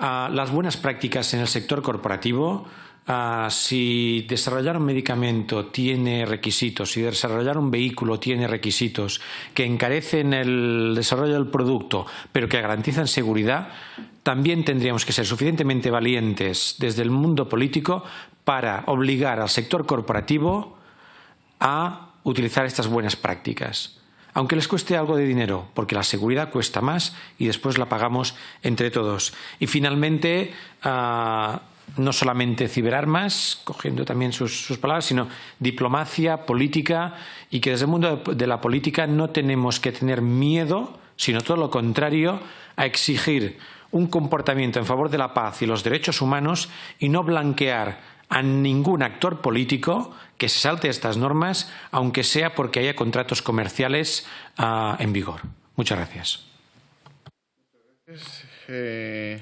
Las buenas prácticas en el sector corporativo, si desarrollar un medicamento tiene requisitos, si desarrollar un vehículo tiene requisitos que encarecen el desarrollo del producto, pero que garantizan seguridad, también tendríamos que ser suficientemente valientes desde el mundo político para obligar al sector corporativo a utilizar estas buenas prácticas. Aunque les cueste algo de dinero, porque la seguridad cuesta más y después la pagamos entre todos. Y finalmente, no solamente ciberarmas, cogiendo también sus palabras, sino diplomacia, política, y que desde el mundo de la política no tenemos que tener miedo, sino todo lo contrario, a exigir un comportamiento en favor de la paz y los derechos humanos y no blanquear a ningún actor político que se salte estas normas, aunque sea porque haya contratos comerciales en vigor. Muchas gracias. Señor